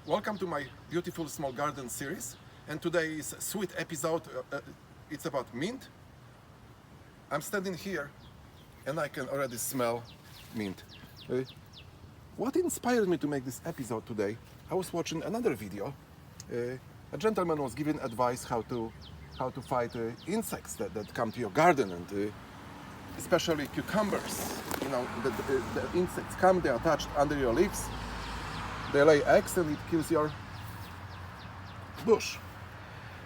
Welcome to my beautiful small garden series, and today is a sweet episode. It's about mint. I'm standing here and I can already smell mint. What inspired me to make this episode today? I was watching another video. A gentleman was giving advice how to fight insects that come to your garden, and especially cucumbers. You know, the insects come, they are attached under your leaves, they lay eggs, and it kills your bush.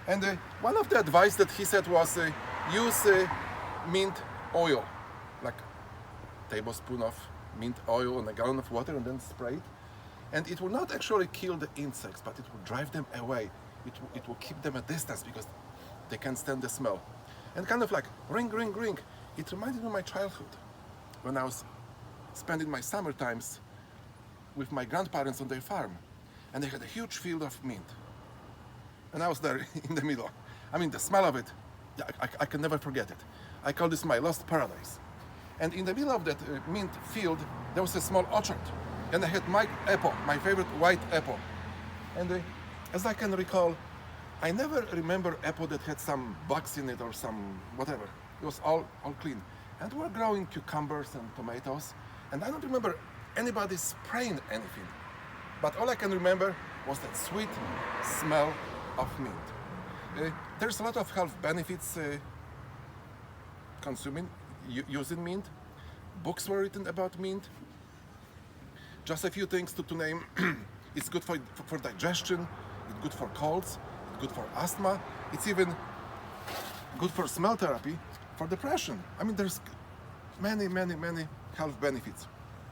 And one of the advice that he said was use mint oil, like a tablespoon of mint oil in a gallon of water, and then spray it. And it will not actually kill the insects, but it will drive them away. It will keep them a distance because they can't stand the smell. And kind of like ring, ring, ring. It reminded me of my childhood when I was spending my summer times with my grandparents on their farm, and they had a huge field of mint. And I was there in the middle. I mean, the smell of it, I can never forget it. I call this my lost paradise. And in the middle of that mint field, there was a small orchard. And I had my apple, my favorite white apple. And as I can recall, I never remember apple that had some bugs in it or some whatever. It was all clean. And we were growing cucumbers and tomatoes. And I don't remember anybody spraying anything. But all I can remember was that sweet smell of mint. There's a lot of health benefits using mint. Books were written about mint. Just a few things to name. It's good for digestion, it's good for colds, it's good for asthma, it's even good for smell therapy, for depression. I mean, there's many health benefits.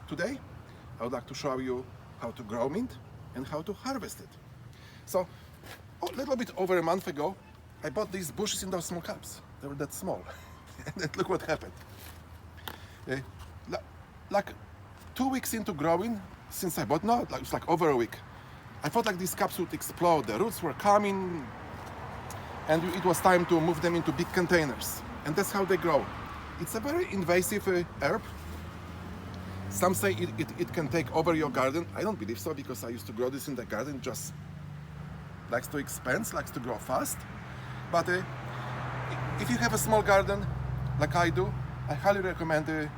Today, I would like to show you how to grow mint and how to harvest it. So, a little bit over a month ago, I bought these bushes in those small cups. They were that small. And look what happened. Like 2 weeks into growing, since I bought, it's like over a week, I felt like these cups would explode. The roots were coming, and it was time to move them into big containers. And that's how they grow. It's a very invasive herb. Some say it can take over your garden. I don't believe so, because I used to grow this in the garden. Just likes to expand, likes to grow fast. But if you have a small garden, like I do, I highly recommend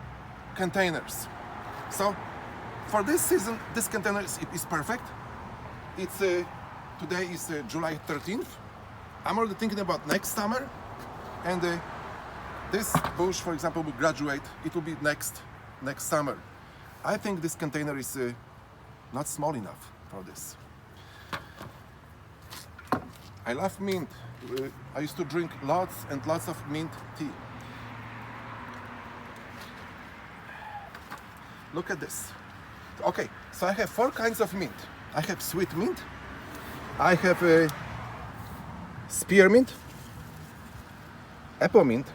containers. So for this season, this container is perfect. It's today is July 13th. I'm already thinking about next summer, and this bush, for example, will graduate. It will be next summer. I think this container is not small enough for this. I love mint. I used to drink lots and lots of mint tea. Look at this. Okay, so I have 4 kinds of mint. I have sweet mint. I have spearmint, apple mint.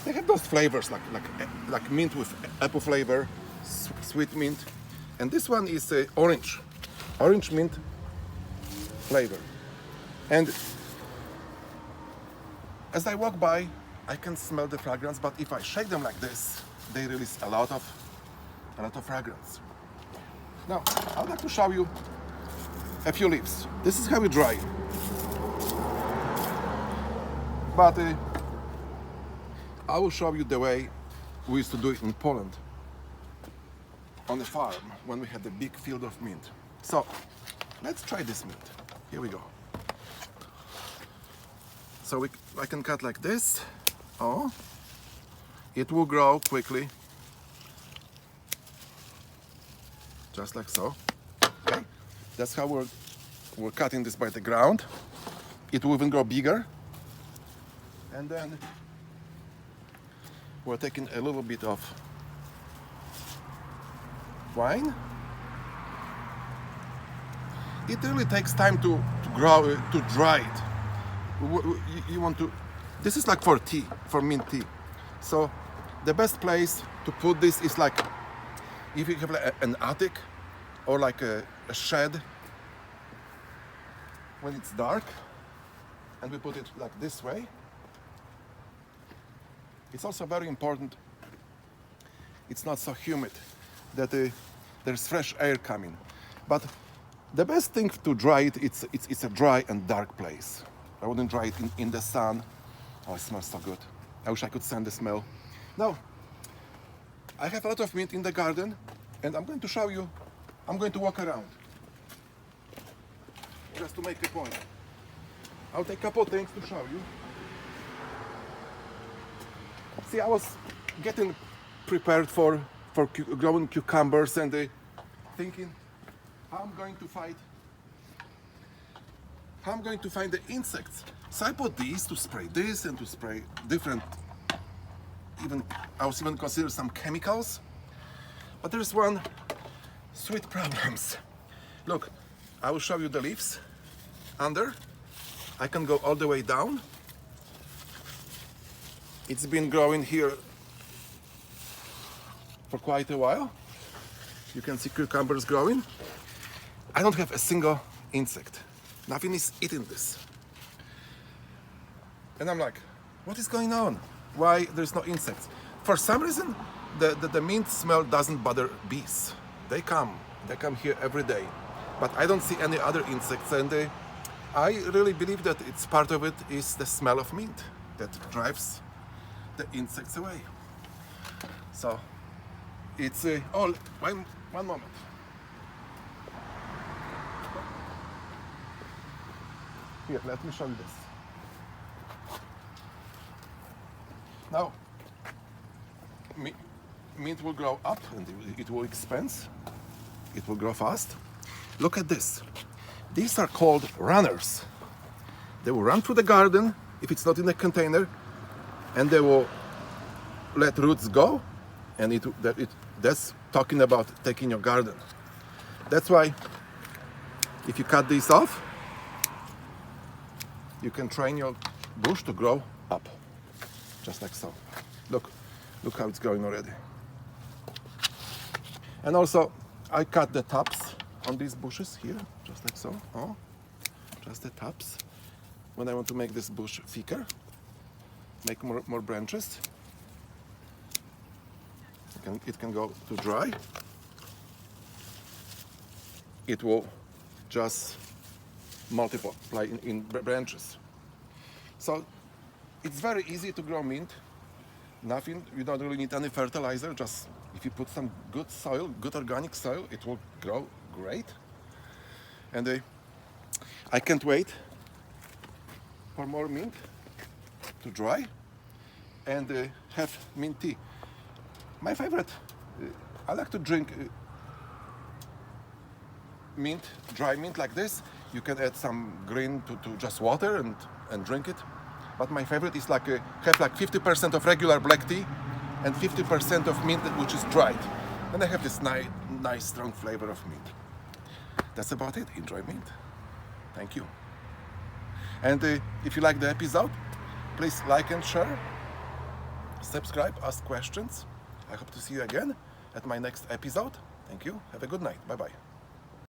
They have those flavors like mint with apple flavor, sweet mint, and this one is orange mint flavor. And as I walk by, I can smell the fragrance, but if I shake them like this, they release a lot of fragrance. Now, I would like to show you a few leaves. This is how we dry. But I will show you the way we used to do it in Poland on the farm when we had a big field of mint. So let's try this mint. Here we go. So I can cut like this. Oh, it will grow quickly. Just like so. Okay, that's how we're cutting this by the ground. It will even grow bigger. And then we're taking a little bit of wine. It really takes time to grow, to dry it. You want to, this is like for tea, for mint tea. So the best place to put this is like, if you have like an attic or like a shed when it's dark, and we put it like this way. It's also very important, it's not so humid, that there's fresh air coming. But The best thing to dry it, it's a dry and dark place. I wouldn't dry it in the sun. Oh, it smells so good. I wish I could send the smell. Now, I have a lot of mint in the garden, and I'm going to show you. I'm going to walk around just to make a point. I'll take a couple things to show you. See, I was getting prepared for growing cucumbers and thinking how I'm going to find the insects. So I bought these to spray this and to spray different, I was even considering some chemicals. But there's one sweet problems. Look, I will show you the leaves under. I can go all the way down. It's been growing here for quite a while. You can see cucumbers growing. I don't have a single insect. Nothing is eating this. And I'm like, what is going on? Why there's no insects? For some reason, the mint smell doesn't bother bees. They come here every day. But I don't see any other insects, and I really believe that it's part of it is the smell of mint that drives the insects away. So it's one moment. Here, let me show you this. Now, mint will grow up and it will expand. It will grow fast. Look at this. These are called runners. They will run through the garden if it's not in a container, and they will let roots go, and that's talking about taking your garden. That's why if you cut these off, you can train your bush to grow up, just like so. Look how it's going already. And also, I cut the tops on these bushes here, just like so. Oh, just the tops. When I want to make this bush thicker, make more branches. It can go to dry. It will just multiply in branches. So it's very easy to grow mint. Nothing, you don't really need any fertilizer. Just if you put some good soil, good organic soil, it will grow great. And I can't wait for more mint to dry and have mint tea. My favorite, I like to drink mint, dry mint like this. You can add some green to just water and drink it. But my favorite is have 50% of regular black tea and 50% of mint which is dried. And I have this nice strong flavor of mint. That's about it. Enjoy mint. Thank you. And if you like the episode, please like and share. Subscribe, ask questions. I hope to see you again at my next episode. Thank you. Have a good night. Bye-bye.